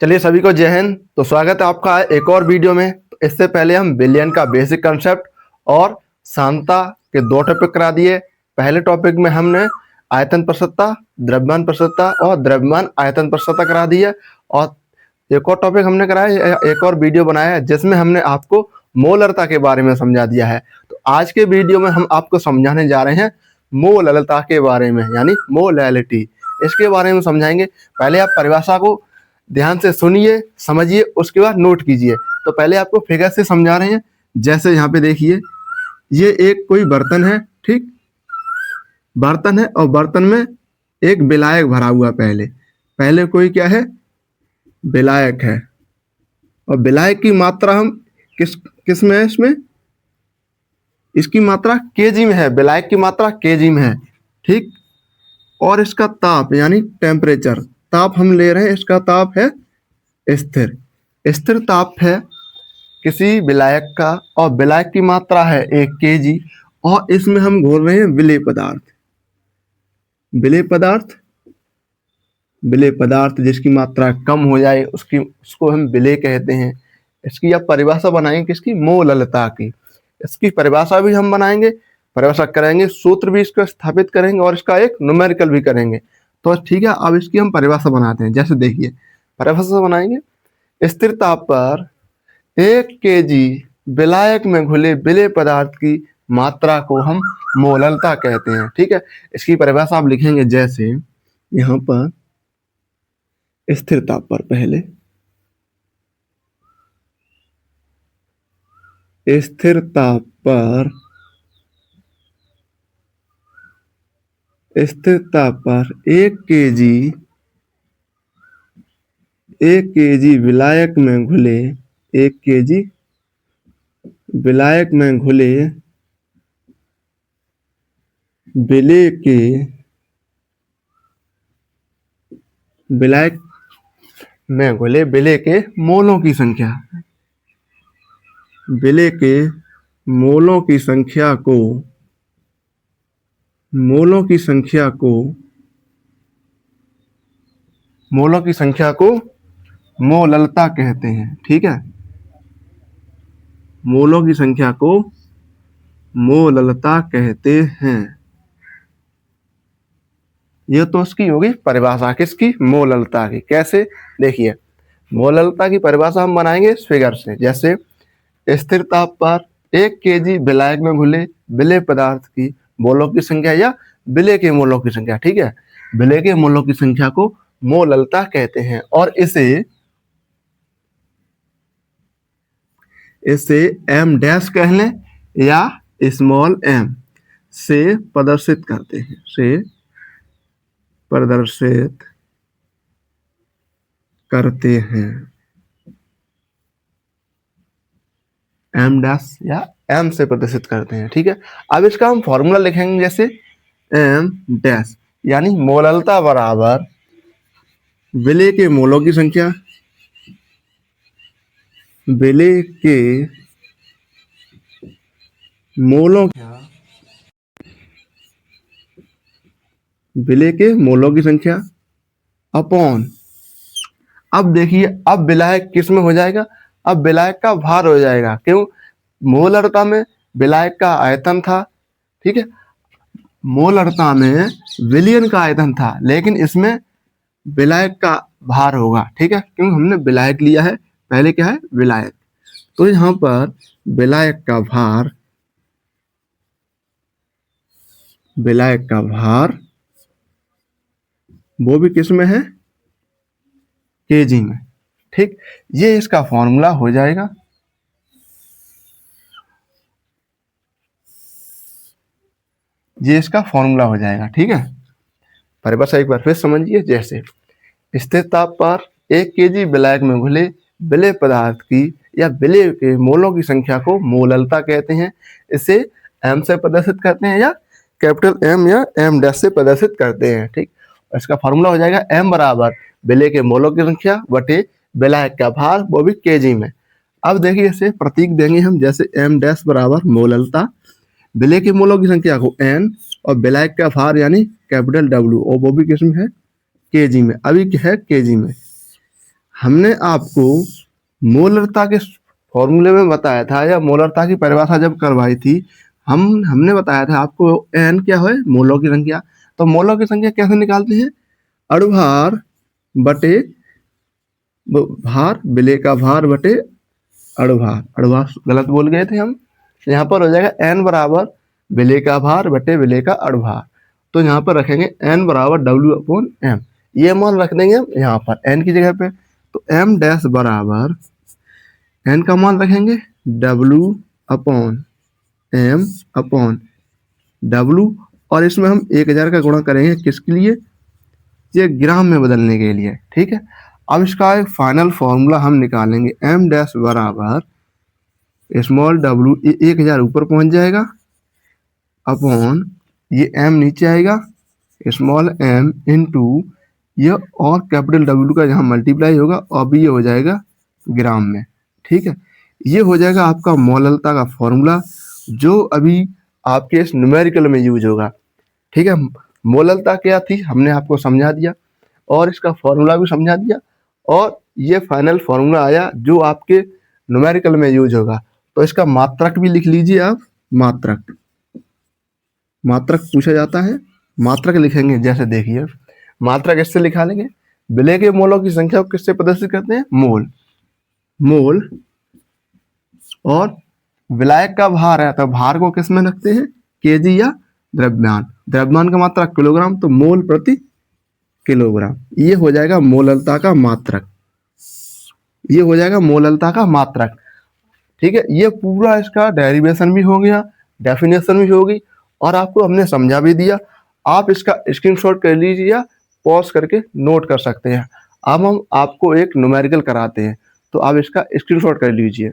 चलिए सभी को जय हिंद। तो स्वागत है आपका एक और वीडियो में। तो इससे पहले हम बिलियन का बेसिक कंसेप्ट और सांता के दो टॉपिक करा दिए। पहले टॉपिक में हमने आयतन प्रसन्नता, द्रव्यमान प्रसन्नता और द्रव्यमान आयतन प्रसन्नता करा दी है। और एक और टॉपिक हमने कराया, एक और वीडियो बनाया है जिसमें हमने आपको मोलरता के बारे में समझा दिया है। तो आज के वीडियो में हम आपको समझाने जा रहे हैं मोललता के बारे में, यानी मोलैलिटी। इसके बारे में समझाएंगे। पहले आप परिभाषा को ध्यान से सुनिए, समझिए, उसके बाद नोट कीजिए। तो पहले आपको फिगर से समझा रहे हैं। जैसे यहाँ पे देखिए, ये एक कोई बर्तन है, ठीक, बर्तन है और बर्तन में एक विलायक भरा हुआ। पहले कोई क्या है, विलायक है। और विलायक की मात्रा हम किस में है, इसमें इसकी मात्रा केजी में है। विलायक की मात्रा केजी में है, ठीक। और इसका ताप यानी टेम्परेचर, ताप हम ले रहे हैं, इसका ताप है स्थिर। स्थिर ताप है किसी विलायक का और विलायक की मात्रा है 1 केजी। और इसमें हम घोल रहे हैं विलेय पदार्थ। विलेय पदार्थ जिसकी मात्रा कम हो जाए उसको हम विलेय कहते हैं। इसकी आप परिभाषा बनाएंगे किसकी, मोललता की। इसकी परिभाषा भी हम बनाएंगे, परिभाषा करेंगे, सूत्र भी इसको स्थापित करेंगे और इसका एक न्यूमेरिकल भी करेंगे। तो ठीक है, अब इसकी हम परिभाषा बनाते हैं। जैसे देखिए, परिभाषा बनाएंगे, स्थिर ताप पर 1 केजी विलायक में घुले विलेय पदार्थ की मात्रा को हम मोललता कहते हैं। ठीक है, इसकी परिभाषा आप लिखेंगे जैसे यहाँ पर स्थिर ताप पर, पहले स्थिर ताप पर 1 केजी विलायक में घुले 1 केजी विलायक में घुले विलायक में घुले विलेय के मोलों की संख्या, विलेय के मोलों की संख्या को मोललता कहते हैं। ठीक है, मोलों की संख्या को मोललता कहते हैं। ये तो उसकी होगी परिभाषा, किसकी, मोललता की। कैसे, देखिए, मोललता की परिभाषा हम बनाएंगे इस फिगर से। जैसे स्थिर ताप पर 1 केजी विलायक में घुले विलेय पदार्थ की मोलों की संख्या या विलेय के मोलों की संख्या, ठीक है, विलेय के मोलों की संख्या को मोललता कहते हैं। और इसे एम डैश कह लें या स्मॉल एम से प्रदर्शित करते हैं, एम डैश या एम से प्रदर्शित करते हैं। ठीक है, अब इसका हम फॉर्मूला लिखेंगे जैसे एम डैश यानी मोललता बराबर विलेय के मोलों की संख्या, विलेय के मोलों की संख्या अपॉन, अब देखिए, अब विलायक किस में हो जाएगा, अब विलायक का भार हो जाएगा। क्यों, मोलरता में विलायक का आयतन था, ठीक है, मोलरता में विलयन का आयतन था, लेकिन इसमें विलायक का भार होगा। ठीक है, क्योंकि हमने विलायक लिया है, पहले क्या है, विलायक। तो यहाँ पर विलायक का भार वो भी किस में है, केजी में। ठीक, ये इसका फॉर्मूला हो जाएगा। ठीक है, परिभाषा एक बार फिर समझिए। जैसे स्थिर ताप पर 1 केजी विलायक में घुले विलेय पदार्थ की या विलेय के मोलों की संख्या को मोललता कहते हैं। इसे एम से प्रदर्शित करते हैं या कैपिटल एम या एम डैश से प्रदर्शित करते हैं। ठीक, इसका फॉर्मूला हो जाएगा एम बराबर विलेय के मोलों की संख्या बटे विलायक का भार, वो भी केजी में। अब देखिए, इसे प्रतीक देंगे हम, जैसे एम डैश बराबर मोललता, विलेय के मोलों की संख्या को एन और विलायक का भार यानी कैपिटल डब्ल्यू, और वो भी किसमें है, केजी में। अभी क्या है, केजी में। हमने आपको मोलरता के फॉर्मूले में बताया था या मोलरता की परिभाषा जब करवाई थी, हमने बताया था आपको एन क्या है, मोलों की संख्या। तो मोलों की संख्या कैसे निकालते हैं? अणुभार बटे भार, विलेय का भार बटे अणुभार। अणुभार गलत बोल गए थे हम। यहाँ पर हो जाएगा एन बराबर विलेय का भार बटे विलेय का अणुभार। तो यहाँ पर रखेंगे एन बराबर W/m। ये मान रख देंगे हम यहाँ पर एन की जगह पे। तो m डैश बराबर एन का मान रखेंगे W/m/W, और इसमें हम 1000 का गुणा करेंगे किसके लिए? ये ग्राम में बदलने के लिए। ठीक है, अब इसका एक फाइनल फॉर्मूला हम निकालेंगे। m डैश बराबर स्मॉल w, ये 1000 ऊपर पहुंच जाएगा, अपॉन ये m नीचे आएगा, स्मॉल m इंटू ये और कैपिटल W का यहाँ मल्टीप्लाई होगा, अब ये हो जाएगा ग्राम में। ठीक है, ये हो जाएगा आपका मोललता का फॉर्मूला, जो अभी आपके इस न्यूमेरिकल में यूज होगा। ठीक है, मोललता क्या थी हमने आपको समझा दिया, और इसका फॉर्मूला भी समझा दिया, और ये फाइनल फॉर्मूला आया जो आपके न्यूमेरिकल में यूज होगा। तो इसका मात्रक भी लिख लीजिए आप। मात्रक पूछा जाता है, मात्रक लिखेंगे। जैसे देखिए, मात्रक इससे लिखा लेंगे, विलेय के मोलों की संख्या को किससे प्रदर्शित करते हैं? मोल। और विलायक का भार है, तो भार को किस में रखते हैं? केजी या द्रव्यमान। द्रव्यमान का मात्रक किलोग्राम, तो मोल प्रति किलोग्राम। ये हो जाएगा मोललता का मात्रक। ये हो जाएगा मोललता का मात्रक। ठीक है, ये पूरा इसका डेरिवेशन भी हो गया, डेफिनेशन भी होगी, और आपको हमने समझा भी दिया। आप इसका स्क्रीनशॉट कर लीजिए या पॉज करके नोट कर सकते हैं। अब हम आपको एक न्यूमेरिकल कराते हैं, तो आप इसका स्क्रीनशॉट कर लीजिए।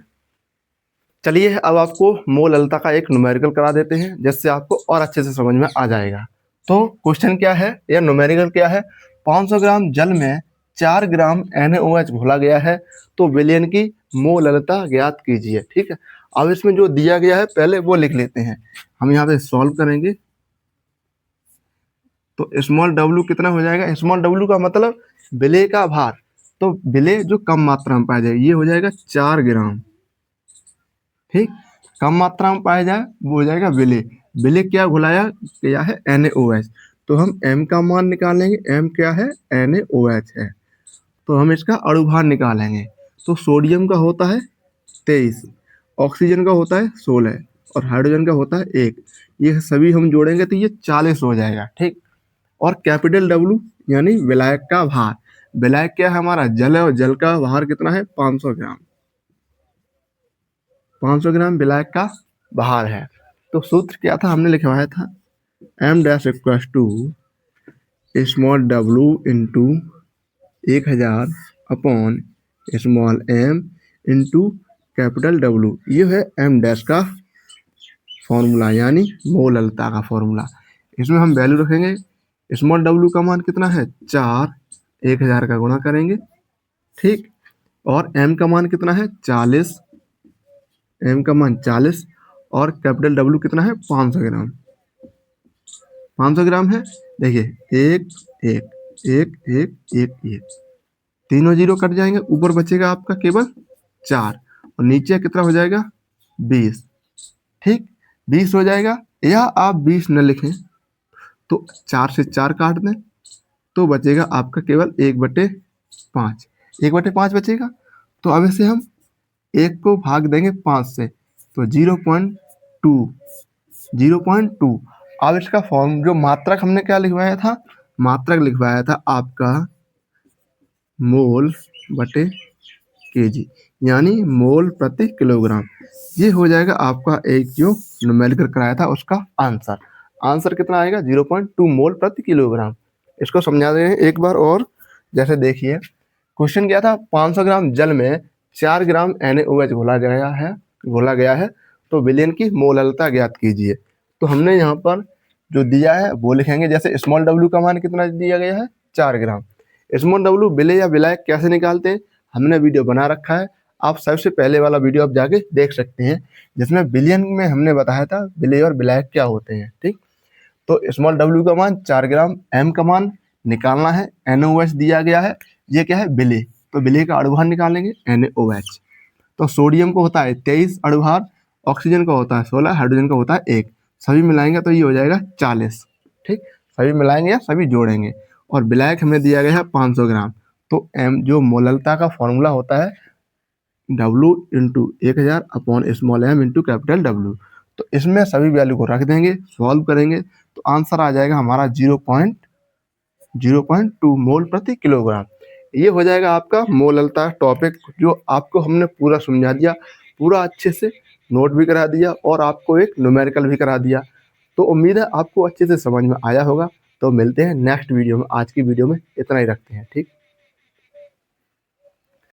चलिए, अब आपको मोललता का एक न्यूमेरिकल करा देते हैं, जिससे आपको और अच्छे से समझ में आ जाएगा। तो क्वेश्चन क्या है या न्यूमेरिकल क्या है? 500 ग्राम जल में 4 ग्राम NaOH घोला गया है, तो विलयन की मोललता ज्ञात कीजिए। ठीक है, अब इसमें जो दिया गया है पहले वो लिख लेते हैं। हम यहाँ पे सॉल्व करेंगे, तो स्मॉल w कितना हो जाएगा? स्मॉल w का मतलब विलेय का भार, तो विलेय जो कम मात्रा में पाया जाए, ये हो जाएगा 4 ग्राम। ठीक, कम मात्रा में पाया जाए वो हो जाएगा विलेय। विलेय क्या घुलाया गया है? NaOH। तो हम m का मान निकालेंगे। m क्या है? NaOH है। तो हम इसका अणुभार निकालेंगे। तो सोडियम का होता है 23, ऑक्सीजन का होता है 16, और हाइड्रोजन का होता है 1। ये सभी हम जोड़ेंगे तो ये 40 हो जाएगा। ठीक, और कैपिटल W यानी विलायक का भार। विलायक क्या है? हमारा जल है, और जल का भार कितना है? 500 ग्राम। 500 ग्राम विलायक का भार है। तो सूत्र क्या था? हमने लिखवाया था m dash equal to small w into 1000 upon small m into capital W। ये है m डैश का फॉर्मूला, यानी मोललता का फॉर्मूला। इसमें हम वैल्यू रखेंगे। स्मॉल w का मान कितना है? 4, 1000 का गुणा करेंगे। ठीक, और m का मान कितना है? 40, m का मान 40, और कैपिटल W कितना है? 500 ग्राम। 500 ग्राम है। देखिए, 1 1 1 1 1 1, तीनों जीरो कट जाएंगे, ऊपर बचेगा आपका केवल 4, और नीचे कितना हो जाएगा? 20। ठीक, 20 हो जाएगा, या आप 20 न लिखें तो 4 से 4 काट दें, तो बचेगा आपका केवल 1/5। 1/5 बचेगा। तो अब इसे हम 1 को भाग देंगे 5 से, तो 0.2। अब इसका फॉर्म जो मात्रक हमने क्या लिखवाया था? मात्रक लिखवाया था आपका मोल बटे केजी, यानी मोल प्रति किलोग्राम। ये हो जाएगा आपका एक जो न्यूमेरिकल कराया था उसका आंसर। आंसर कितना आएगा? 0.2 मोल प्रति किलोग्राम। इसको समझा रहे हैं एक बार और। जैसे देखिए, क्वेश्चन क्या था? 500 ग्राम जल में 4 ग्राम NaOH घोला गया है, तो विलयन की मोललता ज्ञात कीजिए। तो हमने यहाँ पर जो दिया है वो लिखेंगे। जैसे स्मॉल w का मान कितना दिया गया है? 4 ग्राम। स्मॉल w विलेय या विलायक कैसे निकालते हैं, हमने वीडियो बना रखा है, आप सबसे पहले वाला वीडियो आप जाके देख सकते हैं, जिसमें विलयन में हमने बताया था विलेय और विलायक क्या होते हैं। ठीक, तो स्मॉल w का मान 4 ग्राम, m का मान निकालना है, NaOH दिया गया है, ये क्या है? विलेय। तो विलेय का अणुभार निकालेंगे NaOH। तो सोडियम को होता है 23 अणुभार, ऑक्सीजन का होता है 16, हाइड्रोजन का होता है 1। सभी मिलाएंगे तो ये हो जाएगा 40। ठीक, सभी मिलाएंगे या सभी जोड़ेंगे। और ब्लैक हमें दिया गया है 500 ग्राम। तो एम जो मोललता का फॉर्मूला होता है W into 1000 upon small m into capital W। तो इसमें सभी वैल्यू को रख देंगे, सॉल्व करेंगे तो आंसर आ जाएगा हमारा 0.2 मोल प्रति किलोग्राम। ये हो जाएगा आपका मोललता टॉपिक, जो आपको हमने पूरा समझा दिया, पूरा अच्छे से नोट भी करा दिया और आपको एक न्यूमेरिकल भी करा दिया। तो उम्मीद है आपको अच्छे से समझ में आया होगा। तो मिलते हैं नेक्स्ट वीडियो में। आज की वीडियो में इतना ही रखते हैं। ठीक।